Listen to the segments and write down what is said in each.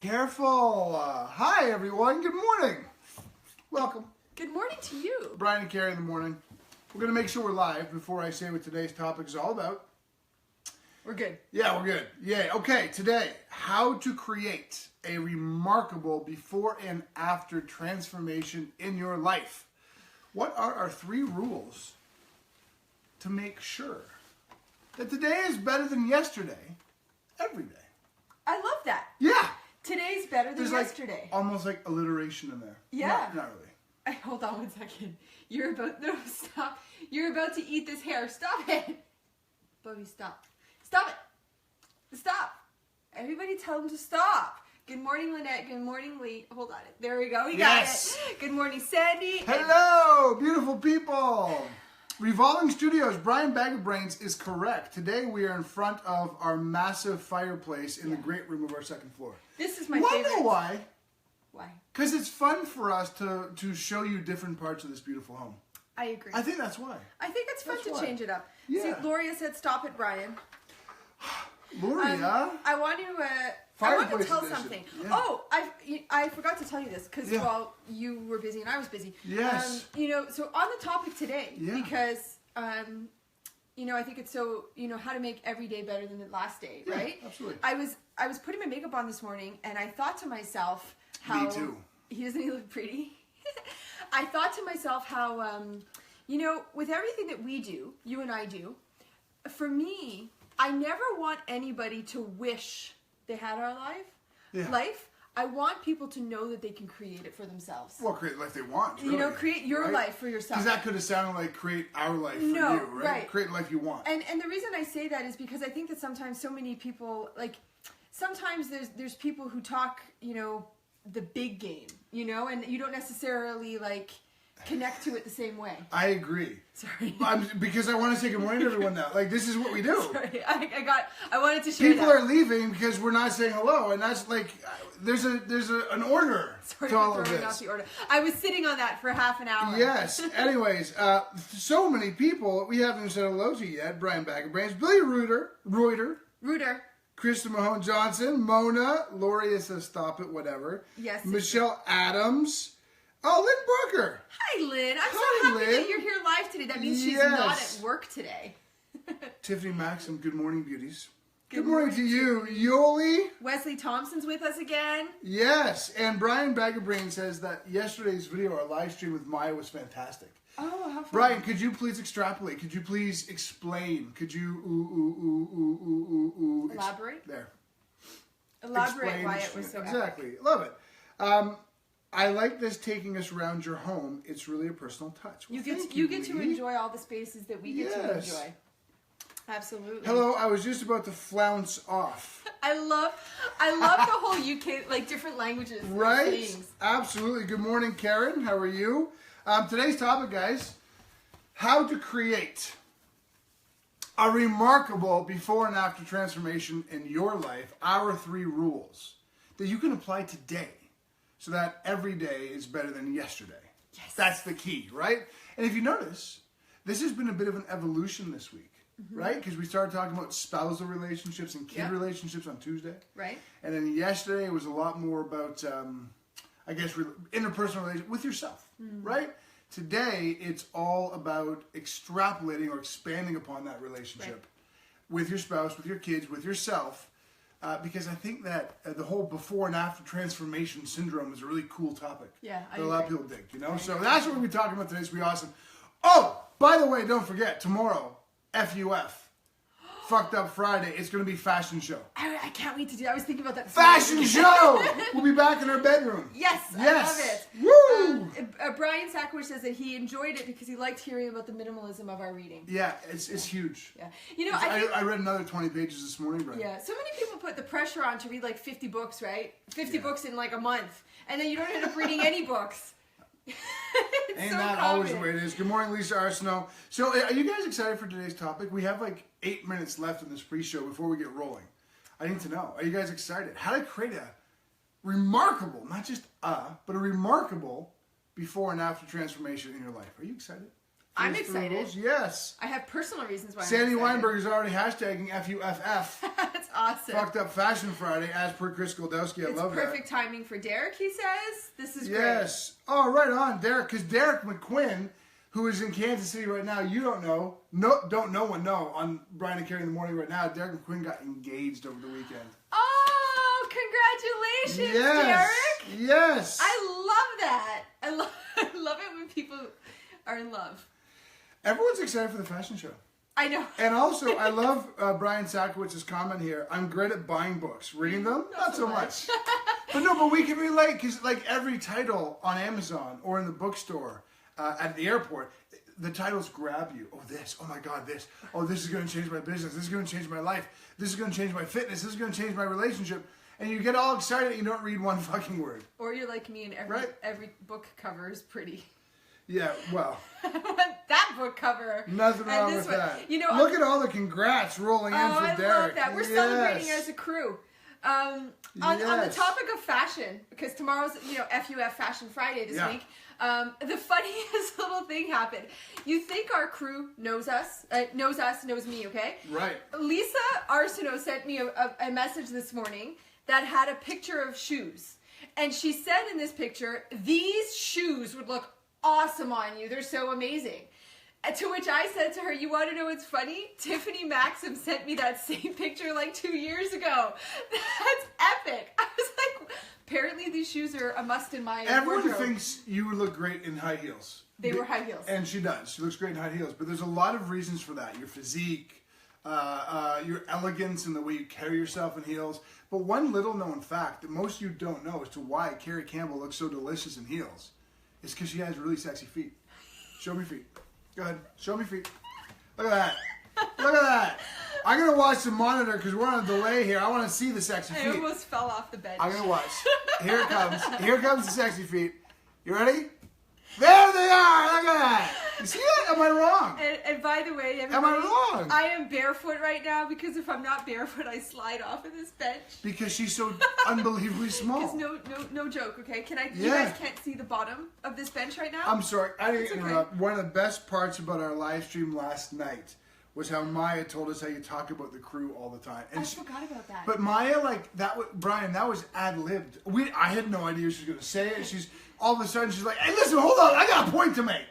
Careful. Hi, everyone. Good morning. Welcome. Good morning to you. Brian&Carrie in the morning. We're going to make sure we're live before I say what today's topic is all about. We're good. Yeah, we're good. Yay. Okay, today, how to create a remarkable before and after transformation in your life. What are our 3 rules to make sure that today is better than yesterday every day? I love that. Yeah. Today's better than There's yesterday. Almost like alliteration in there. Yeah. Not really. Hold on 1 second. Stop. You're about to eat this hair. Stop it. Bodhi, stop. Stop it. Stop. Everybody tell him to stop. Good morning, Lynette. Good morning, Lee. Hold on. There we go. We got it. Good morning, Sandy. Hello, beautiful people. Revolving Studios, Brian Bag of Brains is correct. Today we are in front of our massive fireplace in the great room of our 2nd floor. This is my favorite. Know why? Why? Because it's fun for us to show you different parts of this beautiful home. I agree. I think that's why. I think it's fun to change it up. Yeah. See, Gloria said, "Stop it, Brian." Gloria. I want to tell something. Yeah. Oh, I forgot to tell you this because while you were busy and I was busy. Yes. So on the topic today, because I think it's so how to make every day better than the last day, right? Absolutely. I was putting my makeup on this morning and I thought to myself how Me too. Doesn't he look pretty? I thought to myself how with everything that we do, you and I do, for me, I never want anybody to wish they had our life. I want people to know that they can create it for themselves. Well, create the life they want. Really, create your life for yourself. Because that could have sounded like create our life for you, right? Create the life you want. And the reason I say that is because I think that sometimes so many people, sometimes there's people who talk, the big game, and you don't necessarily, connect to it the same way. I agree. Sorry. Because I want to say good morning to everyone now. This is what we do. Sorry, I wanted to share People are leaving because we're not saying hello, and that's there's an order to all of this. Off the order. I was sitting on that for half an hour. Yes. Anyways, so many people we haven't said hello to yet. Brian Bag of Brains, Billy Reuter. Krista Mahone Johnson, Mona, Lori says stop it, whatever. Yes. Michelle Adams. Oh, Lynn Brooker. Hi, Lynn. I'm so happy that you're here live today. That means she's not at work today. Tiffany Maxim, good morning, beauties. Good morning to you, Yoli. Wesley Thompson's with us again. Yes, and Brian Bag of Brains says that yesterday's video, our live stream with Maya, was fantastic. Oh, how fun. Brian, could you please extrapolate? Could you please explain? Could you elaborate? Elaborate why it was so exactly. Epic. Love it. I like this taking us around your home. It's really a personal touch. Well, you get to enjoy all the spaces that we get to enjoy. Absolutely. Hello, I was just about to flounce off. I love the whole UK, different languages. Right? Absolutely. Good morning, Karen. How are you? Today's topic, guys, how to create a remarkable before and after transformation in your life. Our 3 rules that you can apply today so that every day is better than yesterday. Yes. That's the key, right? And if you notice, this has been a bit of an evolution this week. Right? Because we started talking about spousal relationships and kid relationships on Tuesday. Right. And then yesterday it was a lot more about, interpersonal relations with yourself. Right? Today it's all about extrapolating or expanding upon that relationship with your spouse, with your kids, with yourself. Because I think that the whole before and after transformation syndrome is a really cool topic. Yeah, that a lot of people dig, So that's what we'll be talking about today. It's going to be awesome. Oh, by the way, don't forget, tomorrow, FUF. Fucked Up Friday. It's going to be fashion show. I can't wait to do it. I was thinking about that. Fashion show! We'll be back in our bedroom. Yes, I love it. Woo! Brian Sackler says that he enjoyed it because he liked hearing about the minimalism of our reading. Yeah, it's huge. Yeah. I read another 20 pages this morning, Brian. Yeah, so many people put the pressure on to read 50 books, right? 50 books in a month. And then you don't end up reading any books. Ain't that always the way it is? Good morning, Lisa Arsenault. So, are you guys excited for today's topic? We have 8 minutes left in this pre-show before we get rolling. I need to know. Are you guys excited? How to create a remarkable, not just but a remarkable before and after transformation in your life. Are you excited? I'm excited. Yes. I have personal reasons why Sandy I'm excited. Weinberg is already hashtagging FUFF. awesome. Fucked Up Fashion Friday, as per Chris Goldowski. I love that. It's perfect timing for Derek, he says. This is great. Yes. Oh, right on, Derek. Because Derek McQuinn, who is in Kansas City right now, you don't know. Don't no one know on Brian and Carrie in the morning right now. Derek McQuinn got engaged over the weekend. Oh, congratulations, Derek. Yes. I love that. I love it when people are in love. Everyone's excited for the fashion show. I know. And also, I love Brian Sakowitz's comment here. I'm great at buying books. Reading them? Not so much. But we can relate because like every title on Amazon or in the bookstore at the airport, the titles grab you. Oh, this. Oh, my God, this. Oh, this is going to change my business. This is going to change my life. This is going to change my fitness. This is going to change my relationship. And you get all excited and you don't read one fucking word. Or you're like me and every book cover is pretty. Yeah, well. I want that book cover. Nothing wrong with that. You know, look at all the congrats rolling in for Derek. I love that. We're celebrating as a crew. On the topic of fashion, because tomorrow's, FUF Fashion Friday this week, the funniest little thing happened. You think our crew knows us, knows me, okay? Right. Lisa Arsenault sent me a message this morning that had a picture of shoes. And she said in this picture, these shoes would look awesome on you. They're so amazing. To which I said to her, you want to know what's funny? Tiffany Maxim sent me that same picture like 2 years ago. That's epic. I was like, apparently these shoes are a must in my Everyone wardrobe. Thinks you would look great in high heels. They were high heels. And she does. She looks great in high heels. But there's a lot of reasons for that. Your physique, your elegance and the way you carry yourself in heels. But one little known fact that most of you don't know as to why Carrie Campbell looks so delicious in heels is because she has really sexy feet. Show me feet. Go ahead. Show me feet. Look at that. Look at that. I'm going to watch the monitor because we're on a delay here. I want to see the sexy feet. I almost fell off the bench. I'm going to watch. Here it comes. Here comes the sexy feet. You ready? There they are. Look at that. You see it? Am I wrong? And by the way, everybody, am I wrong? I am barefoot right now because if I'm not barefoot, I slide off of this bench. Because she's so unbelievably small. No joke, okay? You guys can't see the bottom of this bench right now? I'm sorry. I didn't interrupt. Okay. One of the best parts about our live stream last night was how Maya told us how you talk about the crew all the time. And I forgot about that. But Maya, Brian, that was ad-libbed. I had no idea she was going to say it. She's all of a sudden she's like, hey, listen, hold on, I got a point to make.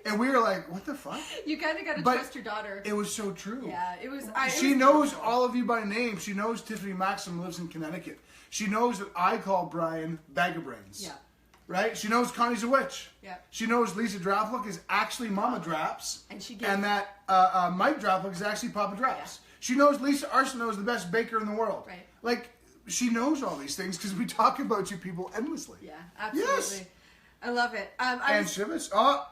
And we were like, what the fuck? You kind of got to trust your daughter. It was so true. Yeah, it was. She knows all of you by name. She knows Tiffany Maxim lives in Connecticut. She knows that I call Brian Bag of Brains. Yeah. Right? She knows Connie's a witch. Yeah. She knows Lisa Draplook is actually Mama Draps. And that Mike Draplook is actually Papa Draps. Yeah. She knows Lisa Arsenault is the best baker in the world. Right. Like, she knows all these things because we talk about you people endlessly. Yeah, absolutely. Yes. I love it. And Shivitz. Oh.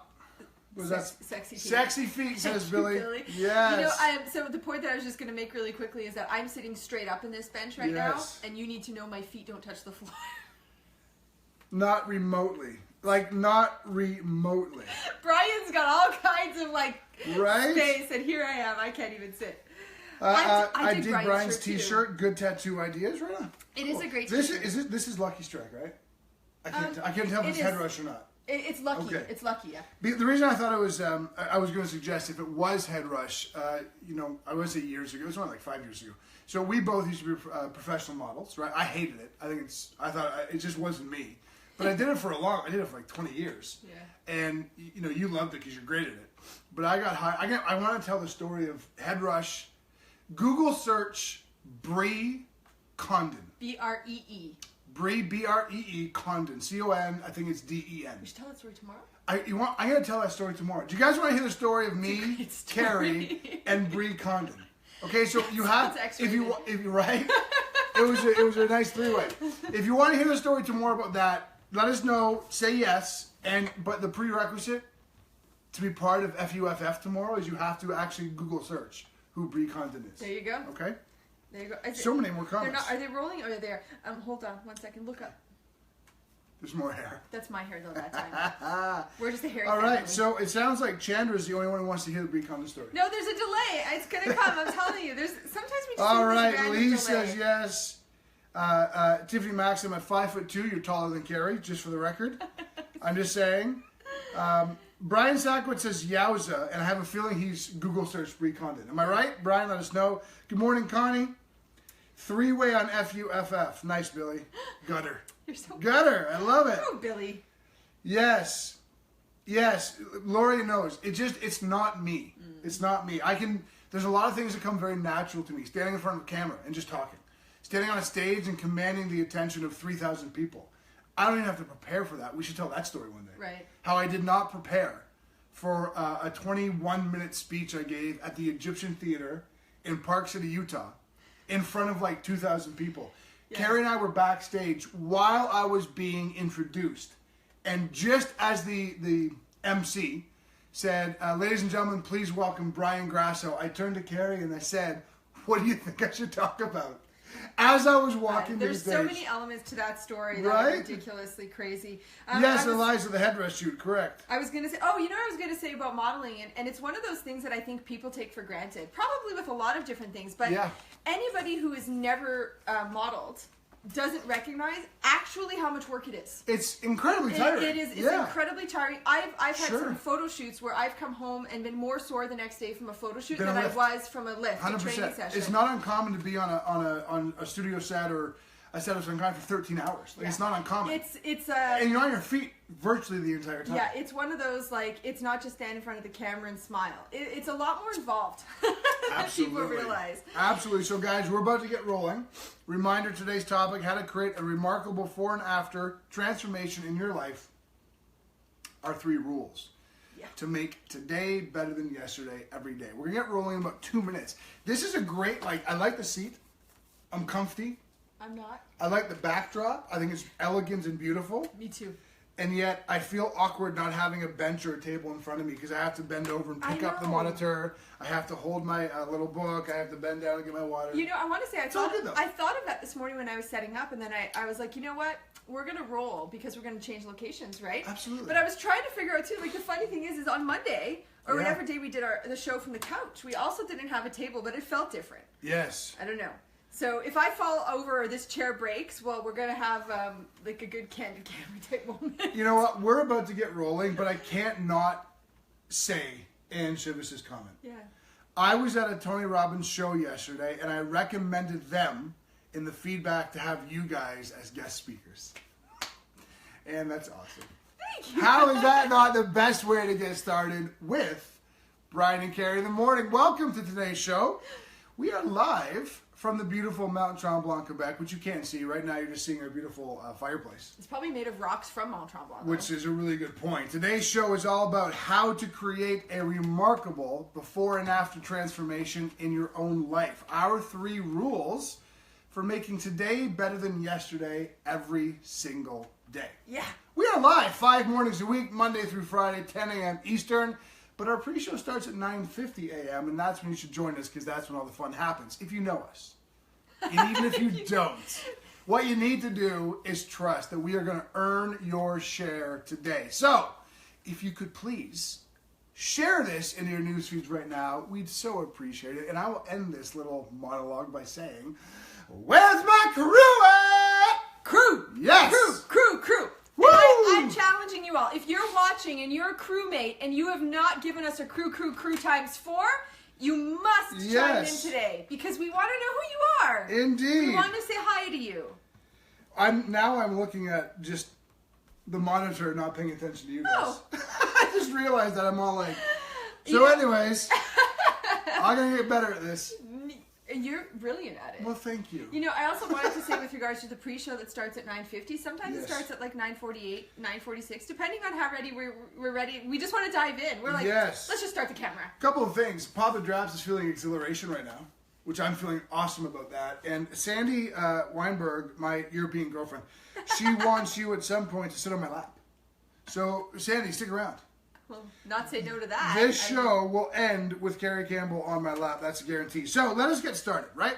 Was that sexy feet? Sexy feet, says Billy. Yes. So the point that I was just going to make really quickly is that I'm sitting straight up in this bench right now, and you need to know my feet don't touch the floor. Not remotely. Like, not remotely. Brian's got all kinds of, space, and here I am. I can't even sit. I dig Brian's t-shirt. Good tattoo ideas, right on. It is a great t-shirt. This is Lucky Strike, right? I can't tell if it's Head Rush or not. It's lucky. Okay. It's lucky, yeah. The reason I thought it was, I was going to suggest if it was Head Rush, I would say years ago. It was only like 5 years ago. So we both used to be professional models, right? I hated it. I thought it just wasn't me. But I did it for like 20 years. Yeah. And, you loved it because you're great at it. But I got hired. I want to tell the story of Head Rush. Google search Bree Condon. B-R-E-E. Bree, B-R-E-E, Condon, C-O-N, I think it's D-E-N. We should tell that story tomorrow? I'm going to tell that story tomorrow. Do you guys want to hear the story of me, Carrie, and Bree Condon? Okay, so you have, if you right? It was a nice three-way. If you want to hear the story tomorrow about that, let us know, say yes, but the prerequisite to be part of FUFF tomorrow is you have to actually Google search who Bree Condon is. There you go. Okay? There you go. So many more comments. Are they rolling or are they there? Hold on 1 second. Look up. There's more hair. That's my hair though that time. Where does the hair? All right, so it sounds like Chandra's the only one who wants to hear the Bree Condon story. No, there's a delay. It's gonna come. I'm telling you. Sometimes we just. All right, Lee says yes. Tiffany Maxim at 5'2", you're taller than Carrie, just for the record. I'm just saying. Brian Sackwood says yowza, and I have a feeling he's Google searched Bree Condon. Am I right? Brian, let us know. Good morning, Connie. 3-way on FUFF. Nice, Billy. Gutter. You're so Gutter. I love it. Oh, Billy. Yes. Yes. Lori knows. It's not me. It's not me. There's a lot of things that come very natural to me. Standing in front of a camera and just talking. Standing on a stage and commanding the attention of 3,000 people. I don't even have to prepare for that. We should tell that story one day. Right. How I did not prepare for a 21-minute speech I gave at the Egyptian Theater in Park City, Utah, in front of like 2,000 people. Yeah. Carrie and I were backstage while I was being introduced. And just as the MC said, ladies and gentlemen, please welcome Brian Grasso, I turned to Carrie and I said, what do you think I should talk about? As I was walking to the stage. There's so many elements to that story that are ridiculously crazy. Yes, Eliza, the headrest shoot, correct. I was going to say, what I was going to say about modeling, and it's one of those things that I think people take for granted, probably with a lot of different things, but anybody who has never modeled doesn't recognize actually how much work it is. It's incredibly tiring. It is. It's incredibly tiring. I've had some photo shoots where I've come home and been more sore the next day from a photo shoot than I was from a lift, 100%. A training session. It's not uncommon to be on a studio set or a set of some kind for 13 hours. It's not uncommon. And you're on your feet virtually the entire time. Yeah, it's one of those, like, it's not just stand in front of the camera and smile. It's a lot more involved than people realize. Absolutely. So, guys, we're about to get rolling. Reminder, today's topic, how to create a remarkable before and after transformation in your life. Our 3 rules to make today better than yesterday every day. We're going to get rolling in about 2 minutes. This is a great, I like the seat. I'm comfy. I'm not. I like the backdrop. I think it's elegant and beautiful. Me too. And yet, I feel awkward not having a bench or a table in front of me because I have to bend over and pick up the monitor. I have to hold my little book. I have to bend down and get my water. You know, I want to say, I thought of that this morning when I was setting up, and then I was like, you know what? We're going to roll because we're going to change locations, right? Absolutely. But I was trying to figure out, too, like, the funny thing is on Monday, or whatever day we did the show from the couch, we also didn't have a table, but it felt different. Yes. I don't know. So if I fall over or this chair breaks, well, we're going to have like a good candid camera type moment. You know what? We're about to get rolling, but I can't not say Ann Shivas' comment. Yeah. I was at a Tony Robbins show yesterday, and I recommended them in the feedback to have you guys as guest speakers. And that's awesome. Thank you. How is that not the best way to get started with Brian and Carrie in the morning? Welcome to today's show. We are live from the beautiful Mount Tremblant, Quebec, which you can't see. Right now, you're just seeing our beautiful fireplace. It's probably made of rocks from Mount Tremblant. Which is a really good point. Today's show is all about how to create a remarkable before and after transformation in your own life. Our 3 rules for making today better than yesterday every single day. Yeah. We are live 5 mornings a week, Monday through Friday, 10 a.m. Eastern. But our pre-show starts at 9:50 a.m. and that's when you should join us because that's when all the fun happens, if you know us. And even if you don't, what you need to do is trust that we are going to earn your share today. So, if you could please share this in your news feeds right now, we'd so appreciate it. And I will end this little monologue by saying, where's my crew at? Crew! Yes! Crew! Woo! I'm challenging you all. If you're watching and you're a crewmate and you have not given us a crew times 4, you must chime in today because we want to know who you are. Indeed. We want to say hi to you. I'm looking at just the monitor, not paying attention to you guys. Oh. I just realized that I'm all like. So, anyways, I'm gonna get better at this. You're brilliant at it. Well, thank you. You know, I also wanted to say with regards to the pre-show that starts at 9:50, sometimes it starts at like 9:48, 9:46, depending on how ready we're ready. We just want to dive in. We're like, let's just start the camera. Couple of things. Papa Draps is feeling exhilaration right now, which I'm feeling awesome about that. And Sandy Weinberg, my European girlfriend, she wants you at some point to sit on my lap. So, Sandy, stick around. Well, not say no to that. This show will end with Carrie Campbell on my lap. That's a guarantee. So let us get started, right?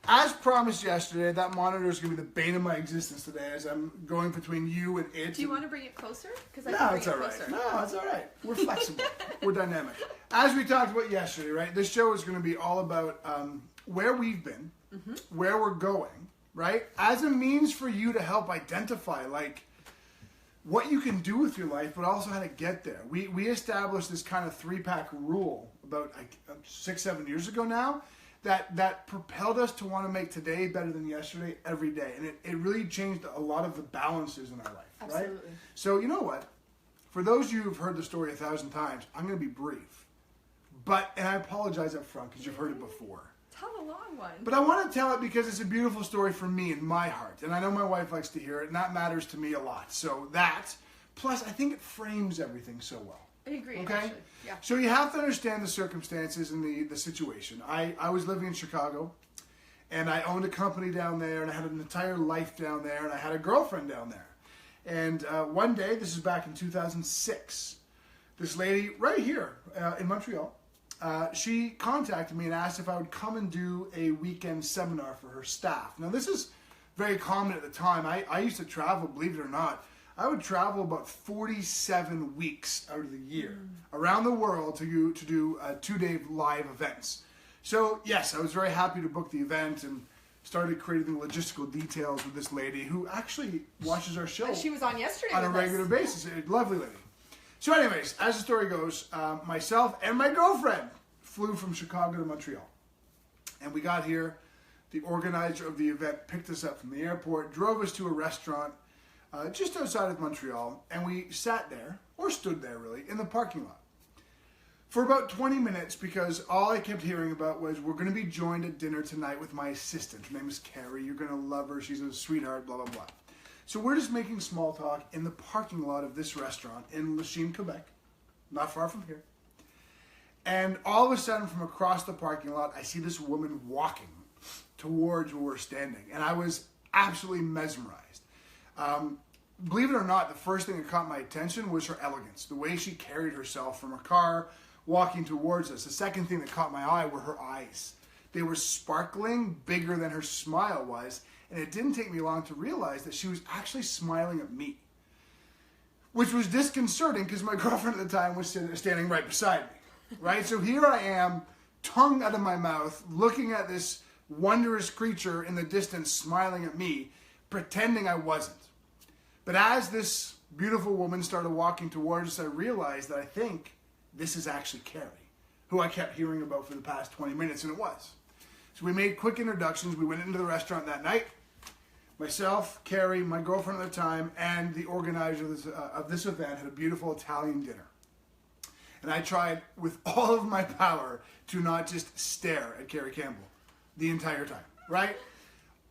As promised yesterday, that monitor is going to be the bane of my existence today as I'm going between you and it. Do you want to bring it closer? No, it's all right. No, it's all right. We're flexible. We're dynamic. As we talked about yesterday, right? This show is going to be all about where we've been, where we're going, right? As a means for you to help identify, like, what you can do with your life, but also how to get there. We established this kind of 3-pack rule about 6-7 years ago now that propelled us to want to make today better than yesterday every day. And it really changed a lot of the balances in our life, Absolutely. right? So you know what? For those of you who've heard the story 1,000 times, I'm going to be brief. And I apologize up front because you've heard it before. Tell a long one. But I want to tell it because it's a beautiful story for me in my heart. And I know my wife likes to hear it, and that matters to me a lot. So that, plus I think it frames everything so well. I agree, okay? actually. Yeah. So you have to understand the circumstances and the situation. I was living in Chicago, and I owned a company down there, and I had an entire life down there, and I had a girlfriend down there. And one day, this is back in 2006, this lady right here in Montreal, she contacted me and asked if I would come and do a weekend seminar for her staff. Now, this is very common at the time. I used to travel, believe it or not. I would travel about 47 weeks out of the year around the world to do 2-day live events. So, yes, I was very happy to book the event and started creating the logistical details with this lady who actually watches our show. She was on yesterday on a regular basis. A lovely lady. So anyways, as the story goes, myself and my girlfriend flew from Chicago to Montreal. And we got here. The organizer of the event picked us up from the airport, drove us to a restaurant just outside of Montreal, and we sat there, or stood there really, in the parking lot for about 20 minutes because all I kept hearing about was, we're going to be joined at dinner tonight with my assistant. Her name is Carrie. You're going to love her. She's a sweetheart, blah, blah, blah. So we're just making small talk in the parking lot of this restaurant in Lachine, Quebec, not far from here. And all of a sudden, from across the parking lot, I see this woman walking towards where we're standing. And I was absolutely mesmerized. Believe it or not, the first thing that caught my attention was her elegance, the way she carried herself from her car, walking towards us. The second thing that caught my eye were her eyes. They were sparkling, bigger than her smile was, and it didn't take me long to realize that she was actually smiling at me, which was disconcerting because my girlfriend at the time was standing right beside me, right? So here I am, tongue out of my mouth, looking at this wondrous creature in the distance smiling at me, pretending I wasn't. But as this beautiful woman started walking towards us, I realized that I think this is actually Carrie, who I kept hearing about for the past 20 minutes, and it was. So we made quick introductions. We went into the restaurant that night. Myself, Carrie, my girlfriend at the time, and the organizer of this event had a beautiful Italian dinner. And I tried with all of my power to not just stare at Carrie Campbell the entire time, right?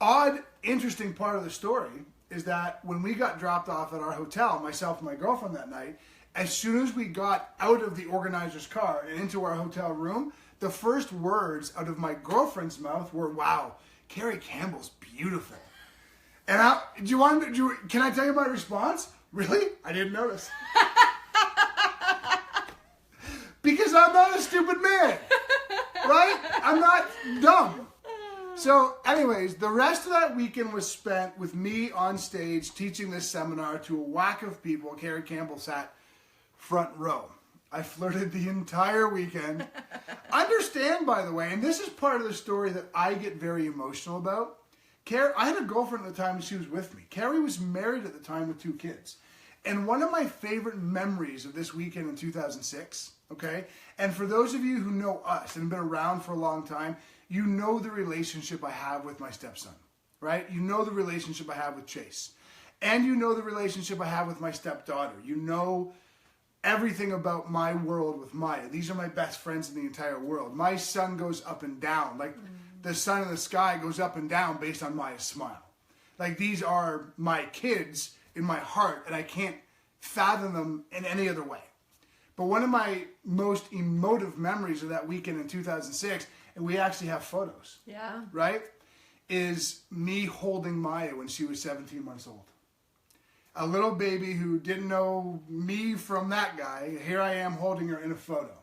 Odd, interesting part of the story is that when we got dropped off at our hotel, myself and my girlfriend that night, as soon as we got out of the organizer's car and into our hotel room, the first words out of my girlfriend's mouth were, "Wow, Carrie Campbell's beautiful." And can I tell you my response? Really? I didn't notice. Because I'm not a stupid man, right? I'm not dumb. So anyways, the rest of that weekend was spent with me on stage teaching this seminar to a whack of people. Carrie Campbell sat front row. I flirted the entire weekend. Understand, by the way, and this is part of the story that I get very emotional about. I had a girlfriend at the time and she was with me. Carrie was married at the time with 2 kids. And one of my favorite memories of this weekend in 2006, okay? And for those of you who know us and have been around for a long time, you know the relationship I have with my stepson, right? You know the relationship I have with Chase. And you know the relationship I have with my stepdaughter. You know everything about my world with Maya. These are my best friends in the entire world. My sun goes up and down. Like the sun in the sky goes up and down based on Maya's smile. Like these are my kids in my heart, and I can't fathom them in any other way. But one of my most emotive memories of that weekend in 2006, and we actually have photos, right, is me holding Maya when she was 17 months old. A little baby who didn't know me from that guy. Here I am holding her in a photo.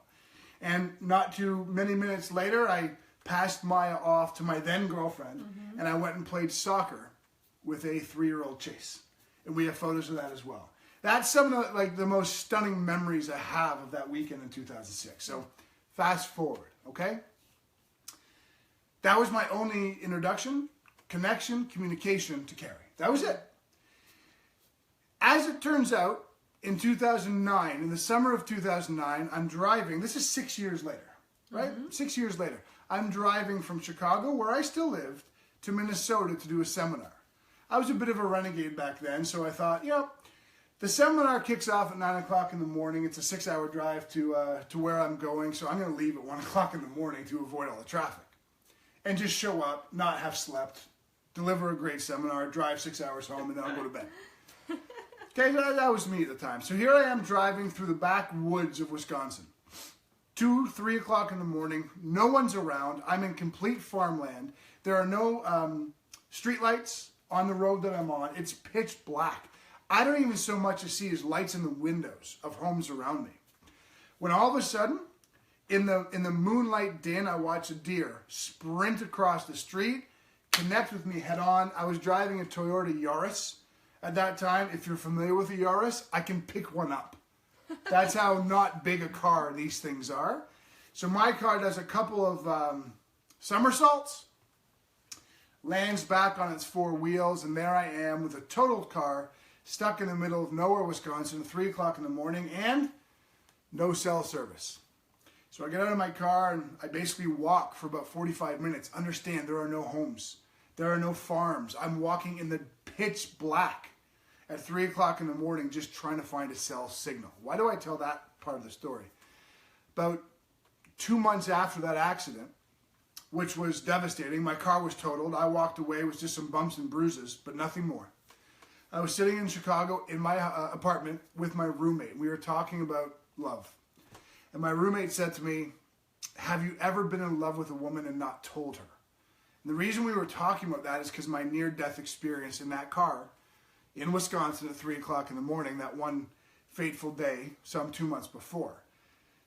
And not too many minutes later, I passed Maya off to my then girlfriend, and I went and played soccer with a 3-year-old Chase. And we have photos of that as well. That's some of the most stunning memories I have of that weekend in 2006. So fast forward, okay? That was my only introduction, connection, communication to Carrie. That was it. As it turns out, in 2009, in the summer of 2009, I'm driving. This is 6 years later, right? 6 years later. I'm driving from Chicago, where I still lived, to Minnesota to do a seminar. I was a bit of a renegade back then, so I thought, the seminar kicks off at 9 o'clock in the morning. It's a 6-hour drive to where I'm going, so I'm going to leave at 1 o'clock in the morning to avoid all the traffic. And just show up, not have slept, deliver a great seminar, drive 6 hours home, and then I'll go to bed. Okay, that was me at the time. So here I am driving through the backwoods of Wisconsin. 2, 3 o'clock in the morning, no one's around. I'm in complete farmland. There are no street lights on the road that I'm on. It's pitch black. I don't even so much as see as lights in the windows of homes around me. When all of a sudden, in the moonlight din, I watch a deer sprint across the street, connect with me head on. I was driving a Toyota Yaris. At that time, if you're familiar with a Yaris, I can pick one up. That's how not big a car these things are. So my car does a couple of somersaults, lands back on its 4 wheels, and there I am with a totaled car stuck in the middle of nowhere, Wisconsin, 3 o'clock in the morning, and no cell service. So I get out of my car and I basically walk for about 45 minutes. Understand, there are no homes. There are no farms. I'm walking in the pitch black at 3 o'clock in the morning just trying to find a cell signal. Why do I tell that part of the story? About 2 months after that accident, which was devastating, my car was totaled. I walked away with just some bumps and bruises, but nothing more. I was sitting in Chicago in my apartment with my roommate. We were talking about love. And my roommate said to me, have you ever been in love with a woman and not told her? And the reason we were talking about that is because my near-death experience in that car in Wisconsin at 3 o'clock in the morning, that one fateful day, some 2 months before.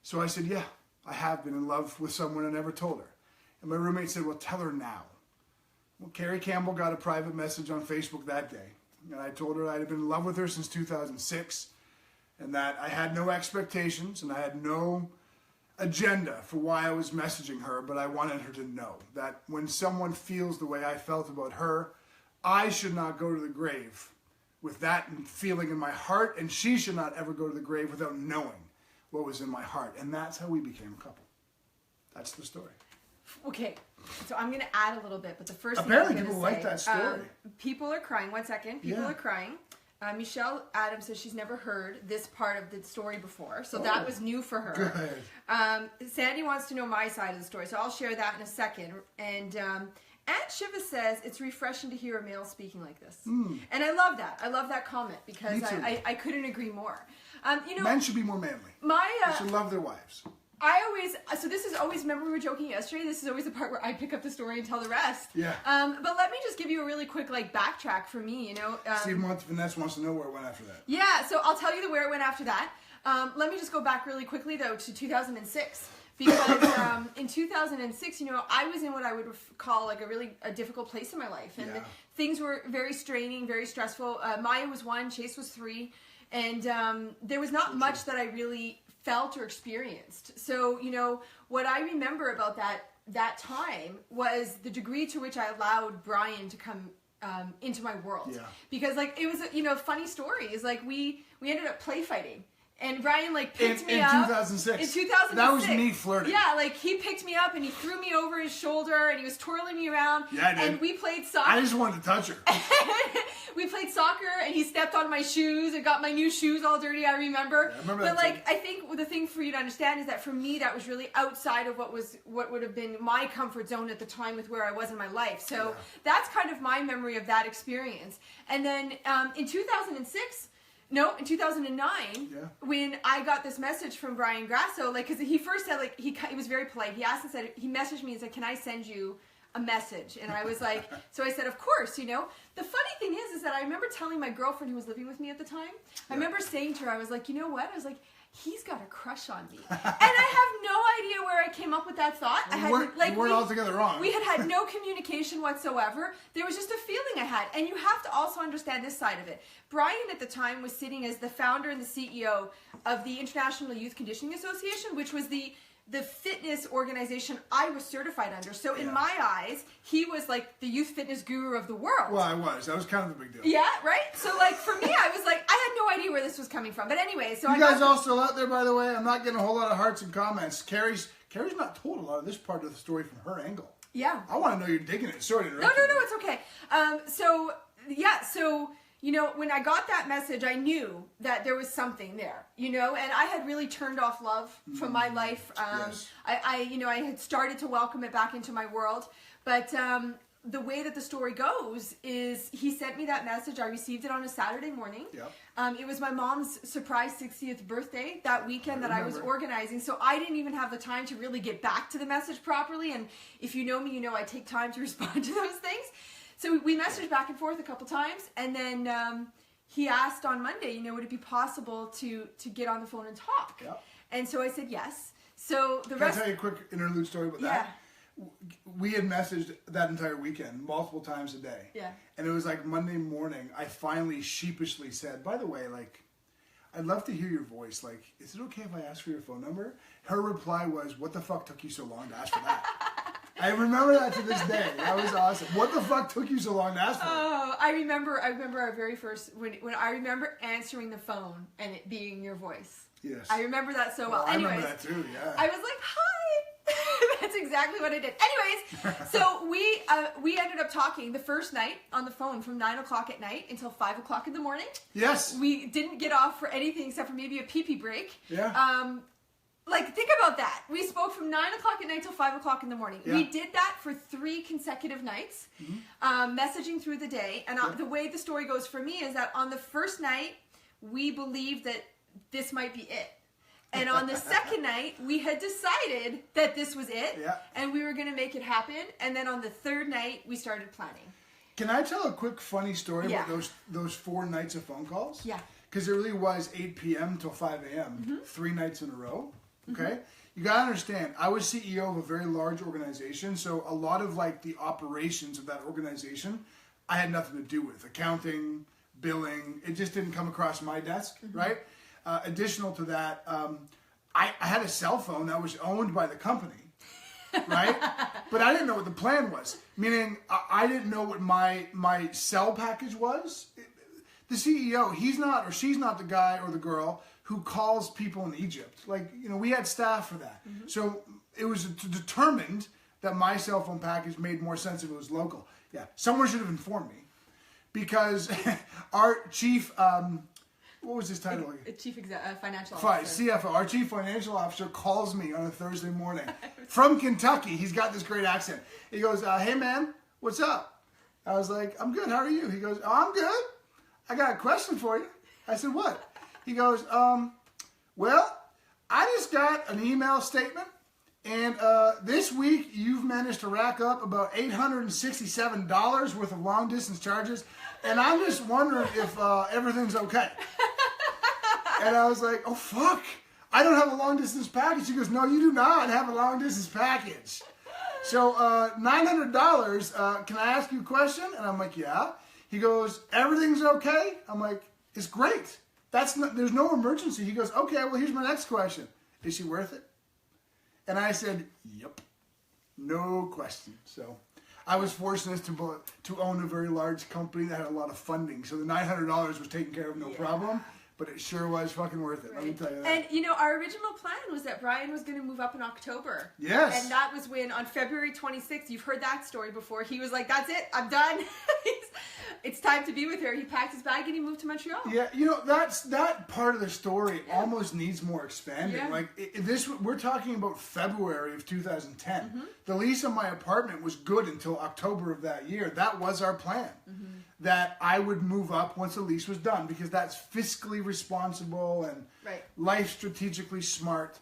So I said, yeah, I have been in love with someone and never told her. And my roommate said, well, tell her now. Well, Carrie Campbell got a private message on Facebook that day. And I told her I had been in love with her since 2006. And that I had no expectations and I had no agenda for why I was messaging her, but I wanted her to know that when someone feels the way I felt about her, I should not go to the grave with that feeling in my heart, and she should not ever go to the grave without knowing what was in my heart. And that's how we became a couple. That's the story. Okay, so I'm going to add a little bit, but the first apparently thing people like that story. People are crying. 1 second. People are crying. Michelle Adams says she's never heard this part of the story before, so that was new for her. Good. Sandy wants to know my side of the story, so I'll share that in a second. And Aunt Shiva says it's refreshing to hear a male speaking like this. And I love that. I love that comment because I couldn't agree more. Men should be more manly. They should love their wives. So this is always, remember we were joking yesterday, this is always the part where I pick up the story and tell the rest. Yeah. But let me just give you a really quick backtrack for me, Steve Vanessa wants to know where it went after that. Yeah, so I'll tell you where it went after that. Let me just go back really quickly though to 2006. Because in 2006, I was in what I would call a difficult place in my life. And things were very straining, very stressful. Maya was 1, Chase was 3. And there was not much that I really felt or experienced. So, what I remember about that time was the degree to which I allowed Brian to come into my world. Yeah. Because it was a funny story. Is we ended up play fighting. And Brian picked me up. In 2006. In 2006. That was me flirting. Yeah, he picked me up and he threw me over his shoulder and he was twirling me around. Yeah, I did. And we played soccer. I just wanted to touch her. We played soccer and he stepped on my shoes and got my new shoes all dirty, I remember. Yeah, I remember but that I think the thing for you to understand is that for me that was really outside of what would have been my comfort zone at the time with where I was in my life. So that's kind of my memory of that experience. And then in 2006, no, in 2009, when I got this message from Brian Grasso, because he first said, he was very polite. He asked and said, he messaged me and said, can I send you a message? And I was like, so I said, of course, The funny thing is that I remember telling my girlfriend who was living with me at the time, I remember saying to her, I was like, you know what? I was like, he's got a crush on me. And I have no idea where I came up with that thought. You weren't altogether wrong. We had no communication whatsoever. There was just a feeling I had. And you have to also understand this side of it. Brian at the time was sitting as the founder and the CEO of the International Youth Conditioning Association, which was the fitness organization I was certified under. So in my eyes, he was the youth fitness guru of the world. Well, I was. That was kind of a big deal. Yeah, right? So for me, I was I had no idea where this was coming from. But anyway, so you guys all still out there, by the way? I'm not getting a whole lot of hearts and comments. Carrie's Carrie's not told a lot of this part of the story from her angle. Yeah. I want to know you're digging it. Sorry to interrupt. No, it's okay. So, you know, when I got that message, I knew that there was something there, you know, and I had really turned off love from my life. Yes. I had started to welcome it back into my world, but the way that the story goes is he sent me that message. I received it on a Saturday morning. Yep. It was my mom's surprise 60th birthday that weekend that I was organizing. So I didn't even have the time to really get back to the message properly. And if you know me, you know I take time to respond to those things. So we messaged back and forth a couple times. And then he asked on Monday, you know, would it be possible to get on the phone and talk? Yep. And so I said yes. So the Can rest... I tell you a quick interlude story about that? We had messaged that entire weekend multiple times a day. Yeah. And it was like Monday morning, I finally sheepishly said, by the way, like, I'd love to hear your voice. Like, is it okay if I ask for your phone number? Her reply was, what the fuck took you so long to ask for that? I remember that to this day. That was awesome. What the fuck took you so long to ask for it? Oh, I remember our very first, when I remember answering the phone and it being your voice. Yes. I remember that so well. I Anyways, remember that too, yeah. I was like, hi. That's exactly what I did. Anyways, so we ended up talking the first night on the phone from 9 o'clock at night until 5 o'clock in the morning. Yes. We didn't get off for anything except for maybe a pee-pee break. Yeah. Like, think about that. We spoke from 9 o'clock at night till 5 o'clock in the morning. Yeah. We did that for 3 consecutive nights, messaging through the day. And the way the story goes for me is that on the first night, we believed that this might be it. And on the second night, we had decided that this was it, and we were going to make it happen. And then on the third night, we started planning. Can I tell a quick funny story about those 4 nights of phone calls? Yeah. Because it really was 8 p.m. till 5 a.m., 3 nights in a row. Okay? You got to understand, I was CEO of a very large organization, so a lot of like the operations of that organization, I had nothing to do with. Accounting, billing, it just didn't come across my desk, right? Additional to that, I had a cell phone that was owned by the company, right? But I didn't know what the plan was. Meaning, I didn't know what my cell package was. The CEO, he's not or she's not the guy or the girl who calls people in Egypt. Like, you know, we had staff for that. So it was determined that my cell phone package made more sense if it was local. Yeah, someone should have informed me. Because our chief... what was his title? Chief Financial Officer. CFO. Our Chief Financial Officer calls me on a Thursday morning from Kentucky. He's got this great accent. He goes, hey man, what's up? I was like, I'm good. How are you? He goes, oh, I'm good. I got a question for you. I said, what? He goes, well, I just got an email statement, and this week you've managed to rack up about $867 worth of long distance charges, and I'm just wondering if everything's okay. And I was like, oh, fuck. I don't have a long-distance package. He goes, no, you do not have a long-distance package. So $900, can I ask you a question? And I'm like, yeah. He goes, everything's okay? I'm like, it's great. There's no emergency. He goes, okay, well, here's my next question. Is she worth it? And I said, yep. No question. So I was fortunate to own a very large company that had a lot of funding. So the $900 was taken care of, no problem. But it sure was fucking worth it, let me tell you that. And, you know, our original plan was that Brian was going to move up in October. Yes. And that was when, on February 26th, you've heard that story before, he was like, that's it, I'm done. It's time to be with her. He packed his bag and he moved to Montreal. Yeah, you know, that part of the story almost needs more expanding. Yeah. Like, we're talking about February of 2010. The lease on my apartment was good until October of that year. That was our plan. That I would move up once the lease was done because that's fiscally responsible and life strategically smart.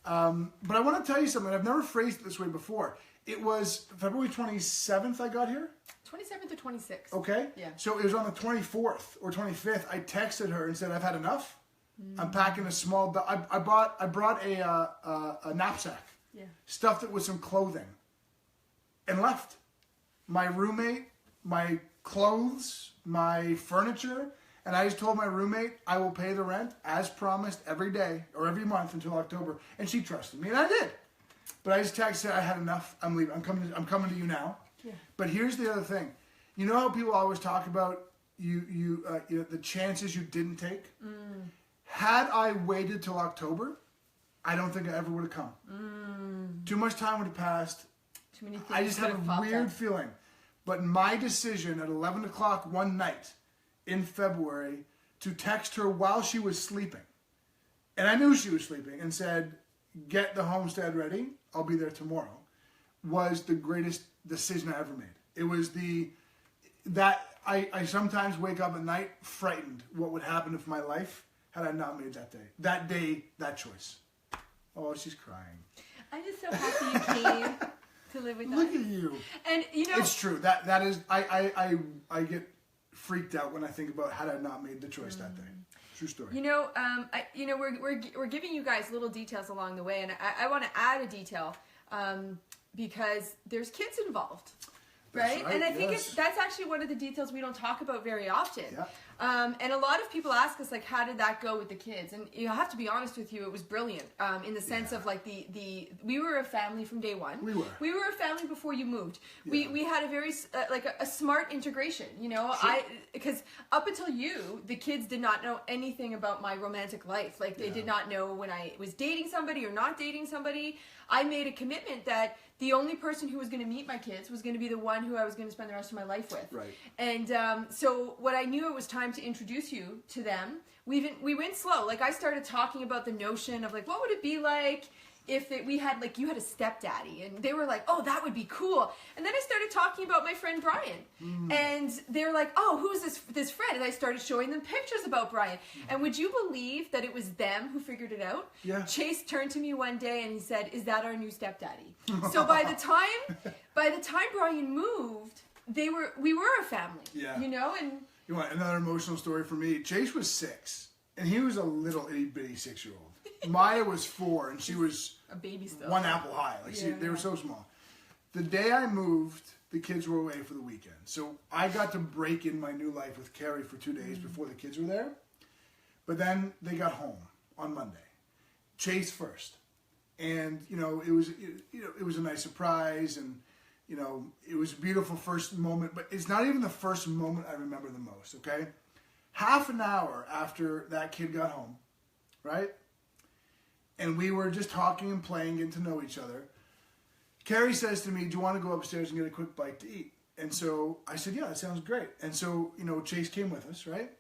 But I want to tell you something. I've never phrased it this way before. It was February 27th I got here. 27th or 26th. Okay. Yeah. So it was on the 24th or 25th. I texted her and said, I've had enough. I'm packing a small... I brought a knapsack. Yeah. Stuffed it with some clothing. And left. My roommate, my clothes, my furniture, and I just told my roommate I will pay the rent as promised every day or every month until October, and she trusted me, and I did. But I just texted, I had enough. I'm leaving. I'm coming to you now. Yeah. But here's the other thing. You know how people always talk about you know, the chances you didn't take? Had I waited till October, I don't think I ever would have come. Too much time would have passed. Too many things I just have a weird feeling. But my decision at 11 o'clock one night in February to text her while she was sleeping, and I knew she was sleeping, and said, get the homestead ready, I'll be there tomorrow, was the greatest decision I ever made. It was I sometimes wake up at night frightened what would happen if my life had I not made that day, that choice. Oh, she's crying. I'm just so happy you came to live with us. Look at you. And you know, it's true. That is I get freaked out when I think about had I not made the choice that day. True story. You know, we're giving you guys little details along the way, and I want to add a detail because there's kids involved. Right? And I think that's actually one of the details we don't talk about very often. Yeah. And a lot of people ask us, like, how did that go with the kids? And you have to be honest with you, it was brilliant in the sense of, like, we were a family from day one. We were. We were a family before you moved. Yeah. We had a very, a smart integration, you know? Sure. Because up until the kids did not know anything about my romantic life. Like, they did not know when I was dating somebody or not dating somebody. I made a commitment that the only person who was going to meet my kids was going to be the one who I was going to spend the rest of my life with. Right. And so when I knew it was time to introduce you to them, we went slow. Like, I started talking about the notion of, like, what would it be like if we had, like, you had a stepdaddy, and they were like, oh, that would be cool. And then I started talking about my friend Brian, and they're like, oh, who's this friend? And I started showing them pictures about Brian. And would you believe that it was them who figured it out? Yeah. Chase turned to me one day and he said, is that our new stepdaddy? So by the time Brian moved, we were a family. Yeah. You know, and you want another emotional story for me? Chase was 6, and he was a little itty bitty 6-year-old. Maya was 4, and she was a baby still. 1 apple high. Like they were so small. The day I moved, the kids were away for the weekend, so I got to break in my new life with Carrie for 2 days before the kids were there. But then they got home on Monday. Chase first, and it was a nice surprise, and it was a beautiful first moment. But it's not even the first moment I remember the most. Okay, half an hour after that kid got home, right? And we were just talking and playing, getting to know each other. Carrie says to me, do you want to go upstairs and get a quick bite to eat? And so I said, yeah, that sounds great. And so, Chase came with us, right?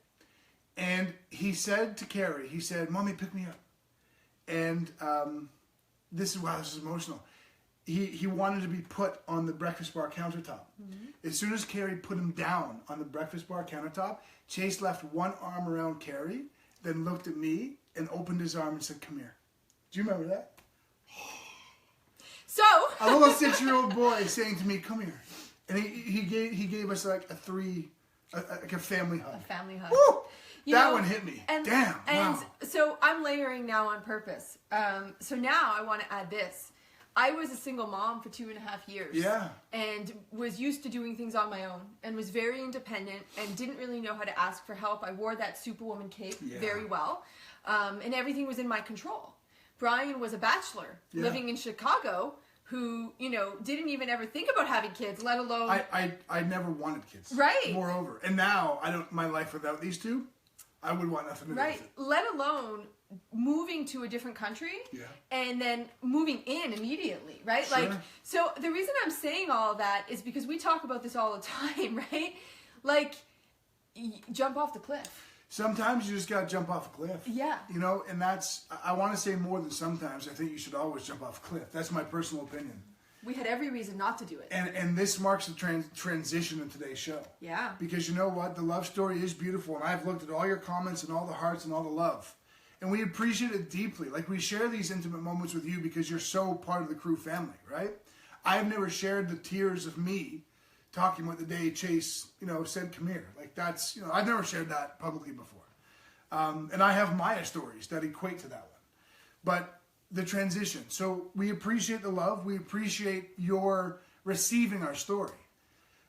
And he said to Carrie, he said, Mommy, pick me up. And this is emotional. He wanted to be put on the breakfast bar countertop. Mm-hmm. As soon as Carrie put him down on the breakfast bar countertop, Chase left one arm around Carrie, then looked at me and opened his arm and said, come here. Do you remember that? So a little 6-year-old boy saying to me, "Come here," and he gave us like a family hug. A family hug. Woo! That one hit me. And, damn. And wow. So I'm layering now on purpose. So now I want to add this. I was a single mom for 2.5 years. Yeah. And was used to doing things on my own, and was very independent, and didn't really know how to ask for help. I wore that Superwoman cape very well, and everything was in my control. Brian was a bachelor living in Chicago who, didn't even ever think about having kids, let alone... I never wanted kids. Right. Moreover. And now, my life without these two, I would want nothing to do with it. Let alone moving to a different country and then moving in immediately, right? Sure. Like, so the reason I'm saying all that is because we talk about this all the time, right? Like, jump off the cliff. Sometimes you just got to jump off a cliff. Yeah. And that's, I want to say more than sometimes. I think you should always jump off a cliff. That's my personal opinion. We had every reason not to do it. And this marks the transition in today's show. Yeah. Because you know what? The love story is beautiful. And I've looked at all your comments and all the hearts and all the love. And we appreciate it deeply. Like, we share these intimate moments with you because you're so part of the crew family, right? I've never shared the tears of me talking about the day Chase, said, come here. Like, that's, I've never shared that publicly before. And I have Maya stories that equate to that one. But the transition. So we appreciate the love. We appreciate your receiving our story.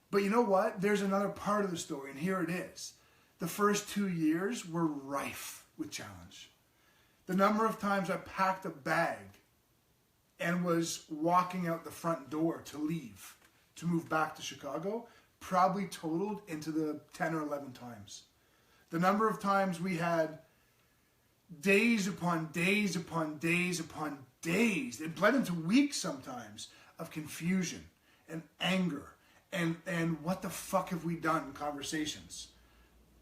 But you know what? There's another part of the story, and here it is. The first 2 years were rife with challenge. The number of times I packed a bag and was walking out the front door to leave, to move back to Chicago, probably totaled into the 10 or 11 times. The number of times we had days upon days upon days upon days. It bled into weeks sometimes of confusion and anger and what the fuck have we done conversations.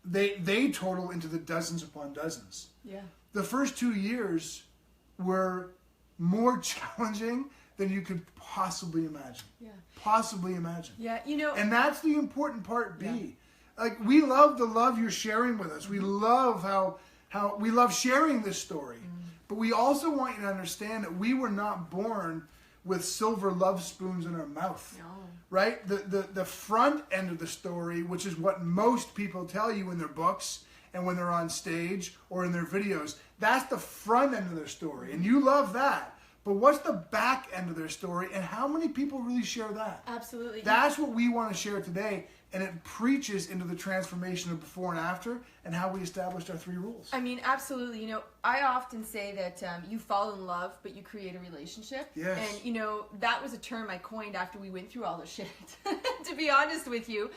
They total into the dozens upon dozens. Yeah. The first 2 years were more challenging than you could possibly imagine. Yeah. Possibly imagine. Yeah, And that's the important part B. Yeah. Like, we love the love you're sharing with us. We love how we love sharing this story. But we also want you to understand that we were not born with silver love spoons in our mouth. No. Right? The front end of the story, which is what most people tell you in their books and when they're on stage or in their videos, that's the front end of their story. And you love that. But what's the back end of their story, and how many people really share that? Absolutely. That's what we want to share today, and it preaches into the transformation of before and after and how we established our 3 rules. I mean, absolutely. I often say that you fall in love, but you create a relationship. Yes. And, that was a term I coined after we went through all the shit, to be honest with you.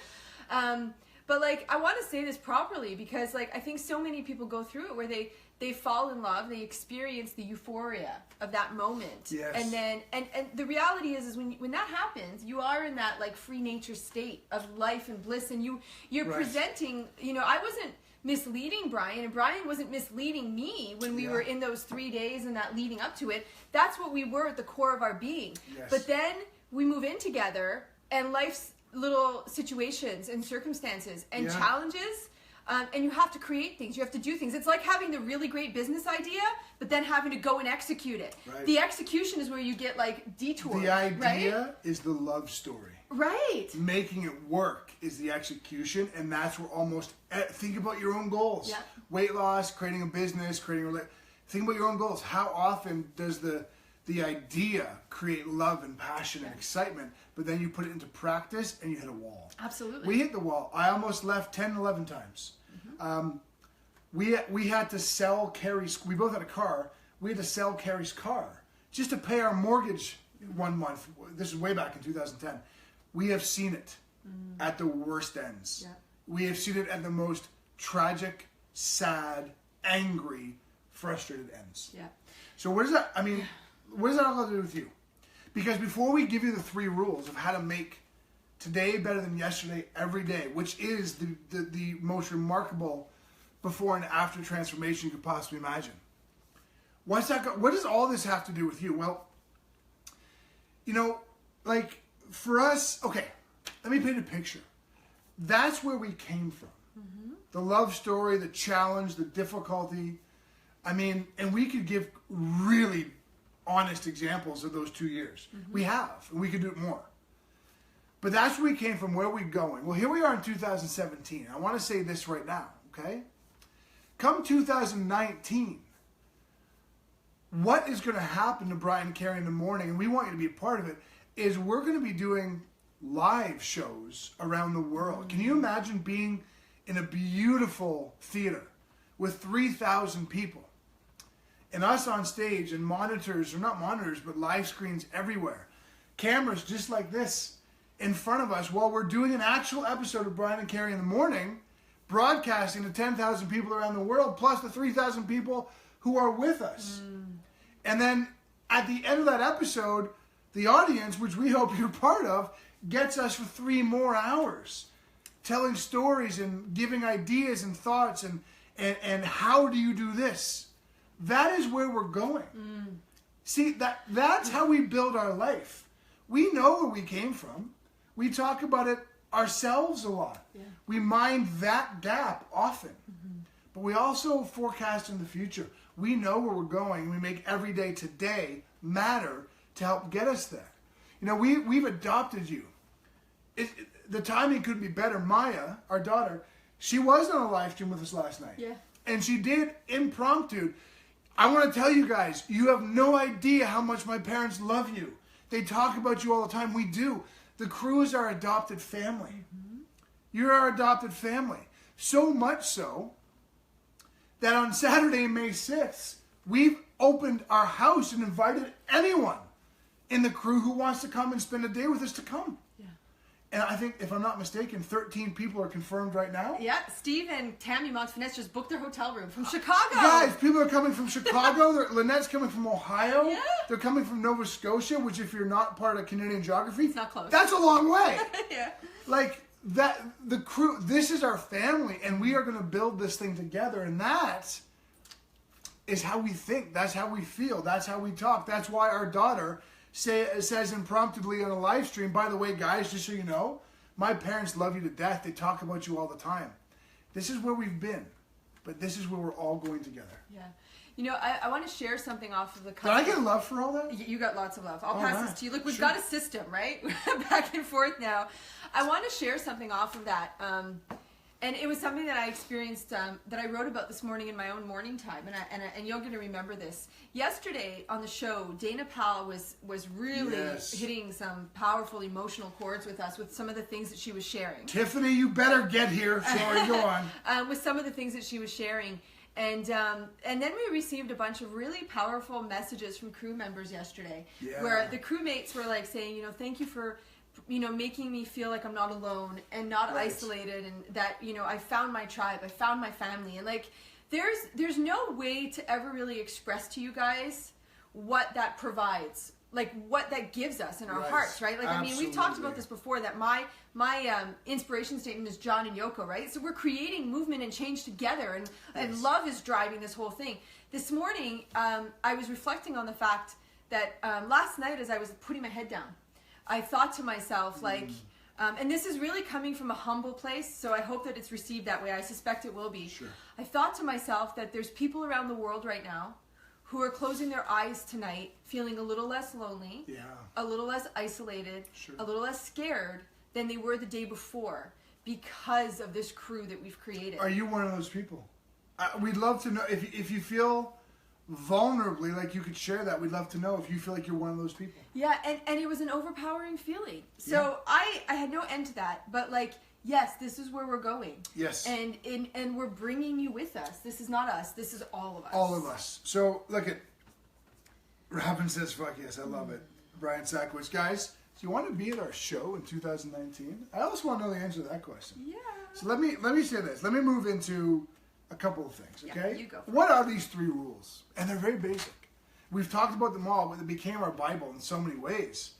But, I want to say this properly because, I think so many people go through it where they fall in love, they experience the euphoria of that moment. Yes. And then, and the reality is when that happens, you are in that, free nature state of life and bliss, and you're Right. presenting, I wasn't misleading Brian, and Brian wasn't misleading me when we Yeah. were in those 3 days and that leading up to it. That's what we were at the core of our being. Yes. But then we move in together, and life's little situations and circumstances and Yeah. challenges, and you have to create things. You have to do things. It's like having the really great business idea, but then having to go and execute it. Right. The execution is where you get detoured. The idea right? is the love story. Right. Making it work is the execution, and that's where think about your own goals. Yeah. Weight loss, creating a business, think about your own goals. How often does the idea create love and passion and excitement, but then you put it into practice and you hit a wall? Absolutely. We hit the wall. I almost left 10, 11 times. We had to sell Carrie's, we both had a car, we had to sell Carrie's car just to pay our mortgage 1 month. This is way back in 2010. We have seen it at the worst ends. Yeah. We have seen it at the most tragic, sad, angry, frustrated ends. Yeah. So what does that all have to do with you? Because before we give you the 3 rules of how to make today better than yesterday every day, which is the most remarkable before and after transformation you could possibly imagine. What does all this have to do with you? Well, for us, okay, let me paint a picture. That's where we came from. Mm-hmm. The love story, the challenge, the difficulty. And we could give really honest examples of those 2 years. Mm-hmm. We have, and we could do it more. But that's where we came from, where are we going? Well, here we are in 2017. I want to say this right now, okay? Come 2019, what is going to happen to Brian&Carrie in the morning, and we want you to be a part of it, is we're going to be doing live shows around the world. Can you imagine being in a beautiful theater with 3,000 people and us on stage and monitors, or not monitors, but live screens everywhere, cameras just like this in front of us while we're doing an actual episode of Brian&Carrie in the morning, broadcasting to 10,000 people around the world, plus the 3,000 people who are with us. And then at the end of that episode, the audience, which we hope you're part of, gets us for 3 more hours, telling stories and giving ideas and thoughts and how do you do this? That is where we're going. See, that's how we build our life. We know where we came from. We talk about it ourselves a lot. Yeah. We mind that gap often. Mm-hmm. But we also forecast in the future. We know where we're going. We make every day today matter to help get us there. We've adopted you. The timing couldn't be better. Maya, our daughter, she was on a live stream with us last night. Yeah. And she did impromptu. I want to tell you guys, you have no idea how much my parents love you. They talk about you all the time. We do. The crew is our adopted family. Mm-hmm. You're our adopted family. So much so that on Saturday, May 6th, we've opened our house and invited anyone in the crew who wants to come and spend a day with us to come. Yeah. And I think, if I'm not mistaken, 13 people are confirmed right now. Yeah, Steve and Tammy Montfinesse just booked their hotel room from Chicago. Guys, people are coming from Chicago. Lynette's coming from Ohio. Yeah. They're coming from Nova Scotia, which, if you're not part of Canadian geography, it's not close. That's a long way. Yeah. Like, that, the crew, this is our family, and we are going to build this thing together. And that is how we think. That's how we feel. That's how we talk. That's why our daughter says impromptubly on a live stream, by the way, guys, just so you know, my parents love you to death. They talk about you all the time. This is where we've been, but this is where we're all going together. Yeah. You know, I want to share something off of the Did I get love for all that? You got lots of love. I'll pass this to you. Look, we've Sure. got a system, right? Back and forth now. I want to share something off of that. And it was something that I experienced, that I wrote about this morning in my own morning time, and you're going to remember this. Yesterday on the show, Dana Powell was really hitting some powerful emotional chords with us with some of the things that she was sharing. Tiffany, you better get here. Sorry, go on. With some of the things that she was sharing. And then we received a bunch of really powerful messages from crew members yesterday, where the crewmates were like saying, you know, thank you for, you know, making me feel like I'm not alone and not isolated, and that, you know, I found my tribe, I found my family. And like, there's no way to ever really express to you guys what that provides, like what that gives us in our hearts, right? Like, I mean, we've talked about this before, that my inspiration statement is John and Yoko, right? So we're creating movement and change together, and love is driving this whole thing. This morning, I was reflecting on the fact that last night, as I was putting my head down, I thought to myself, like, and this is really coming from a humble place, so I hope that it's received that way. I suspect it will be. Sure. I thought to myself that there's people around the world right now who are closing their eyes tonight, feeling a little less lonely, a little less isolated, a little less scared than they were the day before because of this crew that we've created. Are you one of those people? We'd love to know if you feel vulnerably like you could share that. We'd love to know if you feel like you're one of those people. Yeah, and it was an overpowering feeling. So I had no end to that, but like, yes, this is where we're going. Yes. And we're bringing you with us. This is not us. This is all of us. All of us. So look at Robin says, "Fuck yes, I love it." Brian Sackowitz, guys, do you want to be at our show in 2019? I also want to know the answer to that question. Yeah. So let me say this. Let me move into a couple of things. Okay. Yeah, you go. What are these 3 rules? And they're very basic. We've talked about them all, but they became our Bible in so many ways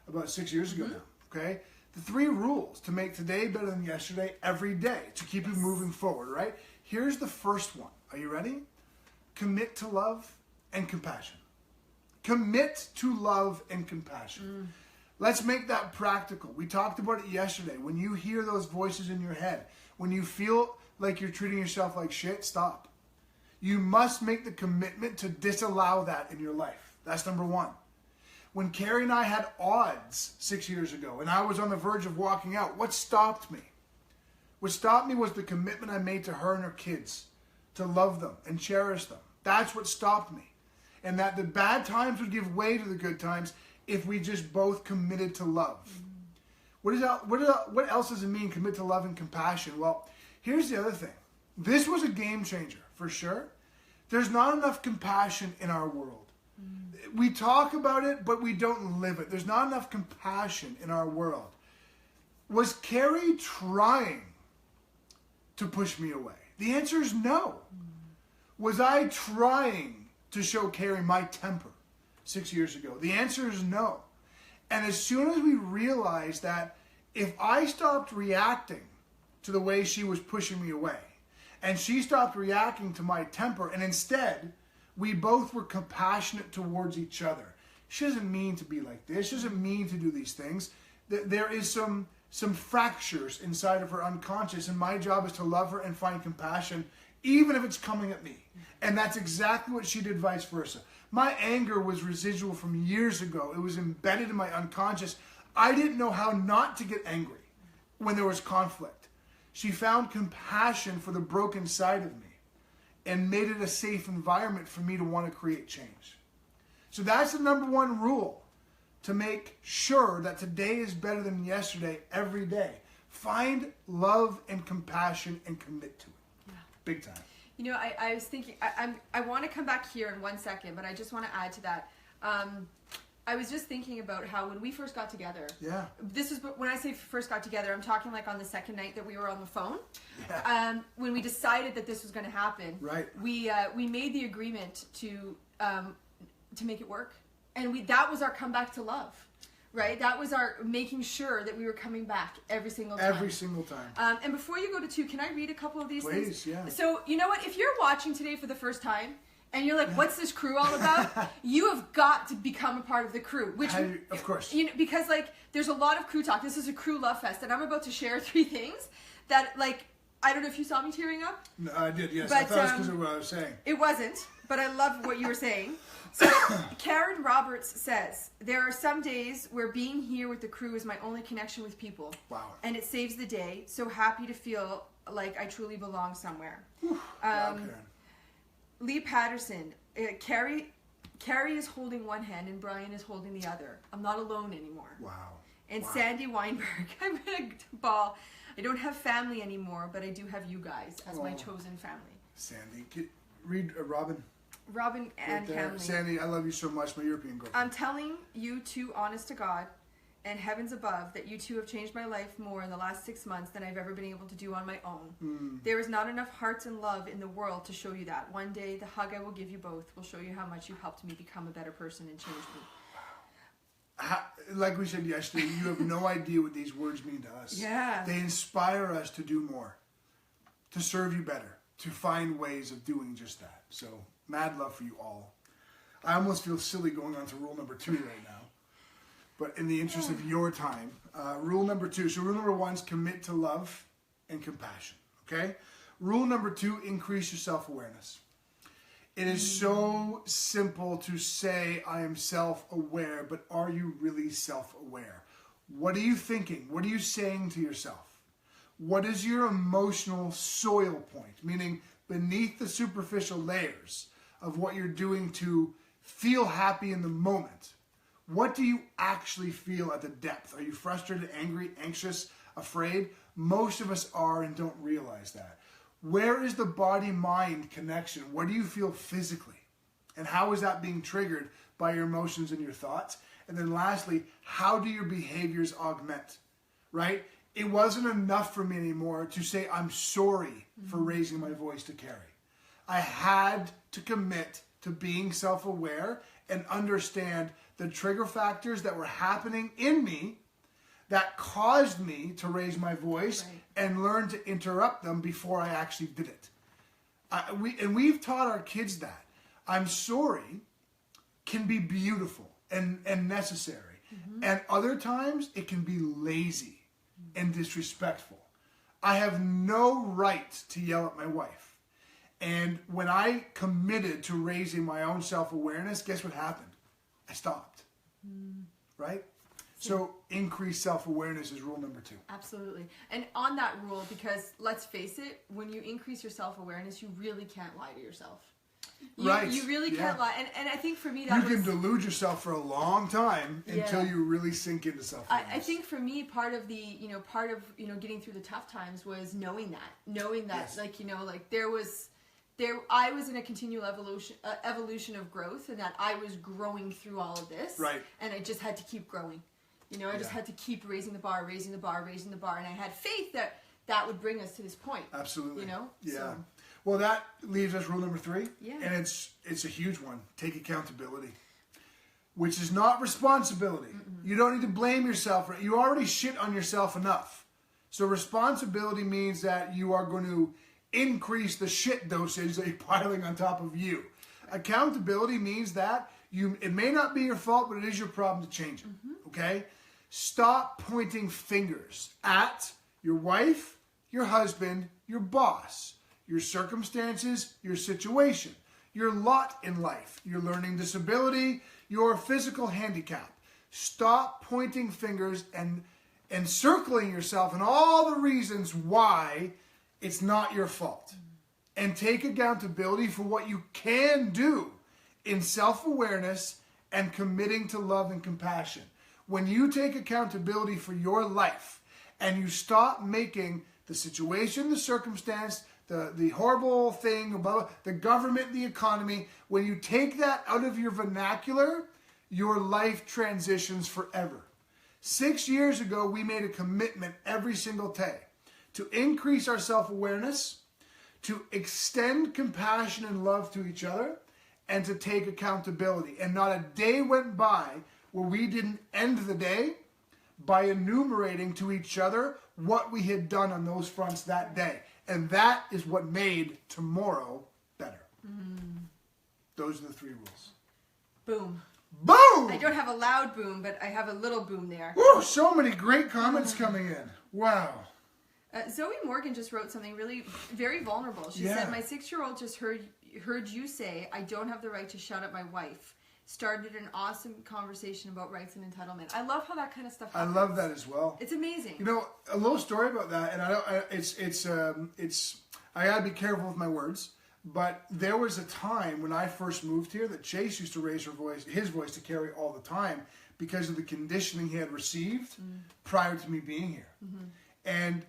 about 6 years ago now. Okay. The 3 rules to make today better than yesterday every day, to keep you moving forward, right? Here's the first one. Are you ready? Commit to love and compassion. Commit to love and compassion. Let's make that practical. We talked about it yesterday. When you hear those voices in your head, when you feel like you're treating yourself like shit, stop. You must make the commitment to disallow that in your life. That's number 1. When Carrie and I had odds 6 years ago, and I was on the verge of walking out, what stopped me? What stopped me was the commitment I made to her and her kids, to love them and cherish them. That's what stopped me. And that the bad times would give way to the good times if we just both committed to love. What else does it mean, commit to love and compassion? Well, here's the other thing. This was a game changer, for sure. There's not enough compassion in our world. We talk about it, but we don't live it. There's not enough compassion in our world. Was Carrie trying to push me away? The answer is no. Was I trying to show Carrie my temper 6 years ago? The answer is no. And as soon as we realized that if I stopped reacting to the way she was pushing me away, and she stopped reacting to my temper, and instead we both were compassionate towards each other. She doesn't mean to be like this. She doesn't mean to do these things. There is some fractures inside of her unconscious, and my job is to love her and find compassion, even if it's coming at me. And that's exactly what she did, vice versa. My anger was residual from years ago. It was embedded in my unconscious. I didn't know how not to get angry when there was conflict. She found compassion for the broken side of me and made it a safe environment for me to want to create change. So that's the number 1 rule, to make sure that today is better than yesterday every day. Find love and compassion and commit to it. Yeah. Big time. You know, I was thinking, I want to come back here in 1 second, but I just want to add to that. I was just thinking about how when we first got together. Yeah. This is when I say first got together, I'm talking like on the second night that we were on the phone. Yeah. When we decided that this was going to happen. Right. We made the agreement to make it work, and that was our comeback to love. Right? That was our making sure that we were coming back every single time. Every single time. And before you go to 2, can I read a couple of these Please, things? yeah. So, you know what? If you're watching today for the first time, and you're like, what's this crew all about? You have got to become a part of the crew. Which, of course. You know, because, like, there's a lot of crew talk. This is a crew love fest, and I'm about to share 3 things that, like, I don't know if you saw me tearing up. No, I did, yes. But, I thought it was because of what I was saying. It wasn't, but I love what you were saying. So, Karen Roberts says, there are some days where being here with the crew is my only connection with people. Wow. And it saves the day. So happy to feel like I truly belong somewhere. Wow, Karen. Lee Patterson, Carrie is holding one hand and Brian is holding the other. I'm not alone anymore. Wow. And wow. Sandy Weinberg, I'm going to ball. I don't have family anymore, but I do have you guys as my chosen family. Sandy, read Robin. Robin and Hanley. Sandy, I love you so much, my European girlfriend. I'm telling you two, honest to God, and heavens above, that you two have changed my life more in the last 6 months than I've ever been able to do on my own. There is not enough hearts and love in the world to show you that. One day, the hug I will give you both will show you how much you helped me become a better person and change me. Like we said yesterday, you have no idea what these words mean to us. Yeah. They inspire us to do more, to serve you better, to find ways of doing just that. So, mad love for you all. I almost feel silly going on to rule number 2 right now. But in the interest of your time, rule number 2. So rule number 1 is commit to love and compassion. Okay? Rule number 2, increase your self-awareness. It is so simple to say, I am self-aware, but are you really self-aware? What are you thinking? What are you saying to yourself? What is your emotional soil point? Meaning beneath the superficial layers of what you're doing to feel happy in the moment. What do you actually feel at the depth? Are you frustrated, angry, anxious, afraid? Most of us are and don't realize that. Where is the body-mind connection? What do you feel physically? And how is that being triggered by your emotions and your thoughts? And then lastly, how do your behaviors augment? Right? It wasn't enough for me anymore to say I'm sorry for raising my voice to Carrie. I had to commit to being self-aware and understand the trigger factors that were happening in me that caused me to raise my voice and learn to interrupt them before I actually did it. We've taught our kids that. I'm sorry can be beautiful and necessary. And other times it can be lazy and disrespectful. I have no right to yell at my wife. And when I committed to raising my own self-awareness, guess what happened? I stopped. Right? So increased self-awareness is rule number 2. Absolutely. And on that rule, because let's face it, when you increase your self-awareness, you really can't lie to yourself. You really can't lie. And I think for me that you can delude yourself for a long time until you really sink into self-awareness. I think for me, part of getting through the tough times was knowing that, I was in a continual evolution of growth, and that I was growing through all of this. Right. And I just had to keep growing. I just had to keep raising the bar, and I had faith that would bring us to this point. Absolutely. Yeah. So. Well, that leaves us rule number 3. Yeah. And it's a huge one. Take accountability. Which is not responsibility. You don't need to blame yourself. You already shit on yourself enough. So responsibility means that you are going to increase the shit dosage that you're piling on top of you. Accountability means that it may not be your fault, but it is your problem to change it. Okay? Stop pointing fingers at your wife, your husband, your boss, your circumstances, your situation, your lot in life, your learning disability, your physical handicap. Stop pointing fingers and circling yourself and all the reasons why it's not your fault. And take accountability for what you can do in self-awareness and committing to love and compassion. When you take accountability for your life and you stop making the situation, the circumstance, the horrible thing about the government, the economy, when you take that out of your vernacular, your life transitions forever. 6 years ago, we made a commitment every single day to increase our self-awareness, to extend compassion and love to each other, and to take accountability. And not a day went by where we didn't end the day by enumerating to each other what we had done on those fronts that day. And that is what made tomorrow better. Those are the 3 rules. Boom. Boom! I don't have a loud boom, but I have a little boom there. Woo, so many great comments coming in. Wow. Zoe Morgan just wrote something really very vulnerable. She said, my 6-year-old just heard you say, I don't have the right to shut up my wife. Started an awesome conversation about rights and entitlement. I love how that kind of stuff happens. I love that as well. It's amazing. You know, a little story about that, and I gotta be careful with my words, but there was a time when I first moved here that Chase used to raise his voice to Carrie all the time because of the conditioning he had received prior to me being here. And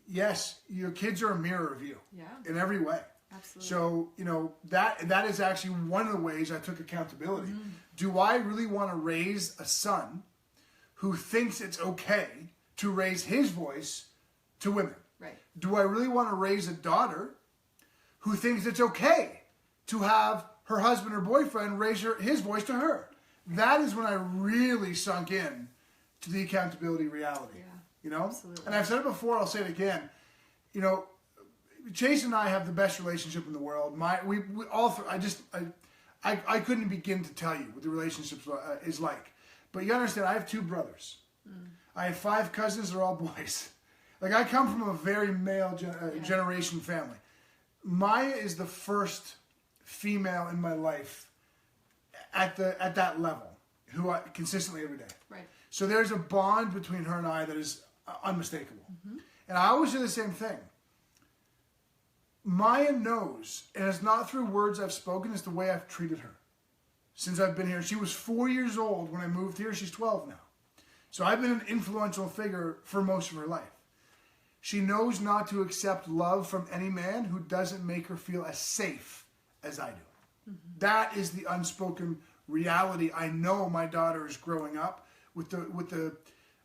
yes, your kids are a mirror of you in every way. Absolutely. So, you know, that is actually one of the ways I took accountability. Do I really want to raise a son who thinks it's okay to raise his voice to women? Right. Do I really want to raise a daughter who thinks it's okay to have her husband or boyfriend raise his voice to her? That is when I really sunk in to the accountability reality. Yeah, you know? Absolutely. And I've said it before, I'll say it again. You know, Chase and I have the best relationship in the world. We all. I couldn't begin to tell you what the relationship is like. But you understand, I have 2 brothers. I have 5 cousins. They're all boys. Like, I come from a very male generation family. Maya is the first female in my life at that level who I consistently every day. Right. So there's a bond between her and I that is unmistakable. And I always do the same thing. Maya knows, and it's not through words I've spoken, it's the way I've treated her since I've been here. She was 4 years old when I moved here. She's 12 now. So I've been an influential figure for most of her life. She knows not to accept love from any man who doesn't make her feel as safe as I do. That is the unspoken reality. I know my daughter is growing up with the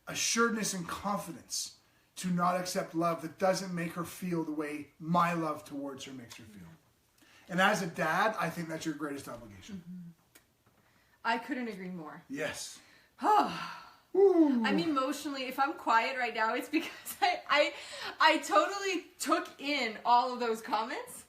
assuredness and confidence to not accept love that doesn't make her feel the way my love towards her makes her feel. And as a dad, I think that's your greatest obligation. I couldn't agree more. Yes. I'm emotionally, if I'm quiet right now, it's because I totally took in all of those comments.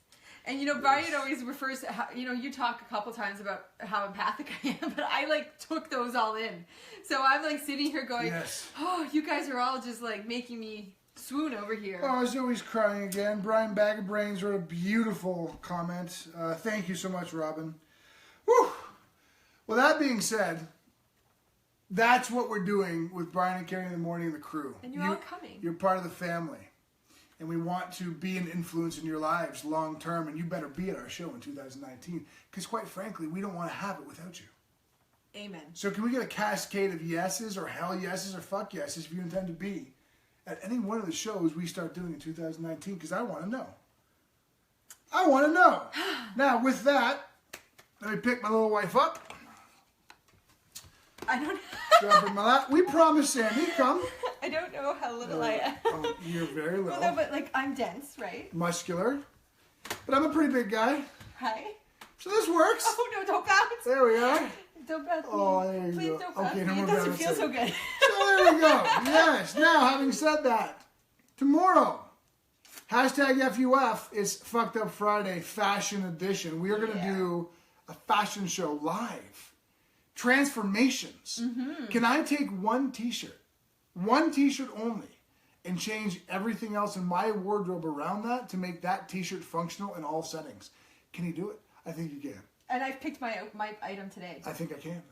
And, you know, Brian always refers to how, you know, you talk a couple times about how empathic I am, but I, like, took those all in. So I'm, like, sitting here going, oh, you guys are all just, like, making me swoon over here. Oh, Zoe's crying again. Brian Bag of Brains wrote a beautiful comment. Thank you so much, Robin. Whew. Well, that being said, that's what we're doing with Brian and Carrie in the Morning, the crew. And you're all coming. You're part of the family. And we want to be an influence in your lives long term, and you better be at our show in 2019. Because quite frankly, we don't want to have it without you. Amen. So can we get a cascade of yeses or hell yeses or fuck yeses if you intend to be at any one of the shows we start doing in 2019? Because I want to know. I want to know. Now, with that, let me pick my little wife up. I don't Drop her in my lap. We promised Sandy, come. I don't know how little I am. Oh, you're very little. Well, no, but like I'm dense, right? Muscular. But I'm a pretty big guy. Hi. So this works. Oh no, don't bounce. There we are. Don't bounce me. Oh, there you Please go. Don't bounce Okay, me. no more It doesn't bouncing. feel so good. So there we go. Yes. Now, having said that, tomorrow, #FUF is Fucked Up Friday Fashion Edition. We are going to do a fashion show live. Transformations. Can I take one t-shirt only, and change everything else in my wardrobe around that to make that t-shirt functional in all settings? Can you do it? I think you can. And I've picked my item today. I think I can.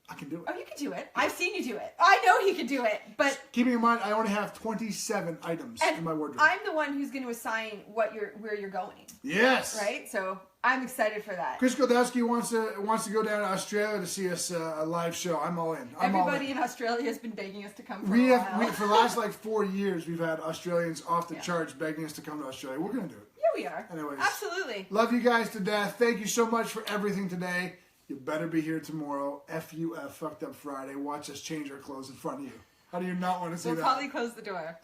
I can do it. Oh, you can do it. I've seen you do it. I know he can do it, but keeping in mind, I only have 27 items in my wardrobe. I'm the one who's going to assign where you're going. Yes. Right? So I'm excited for that. Chris Godowski wants to go down to Australia to see us a live show. I'm all in. Everybody in Australia has been begging us to come for a while. For the last 4 years, we've had Australians off the charts begging us to come to Australia. We're going to do it. Yeah, we are. Anyways. Absolutely. Love you guys to death. Thank you so much for everything today. You better be here tomorrow. FUF, fucked up Friday. Watch us change our clothes in front of you. How do you not want to see that? We'll probably close the door.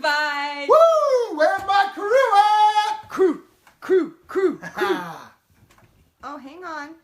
Bye. Woo! Where's my crew at? Crew. Oh, hang on.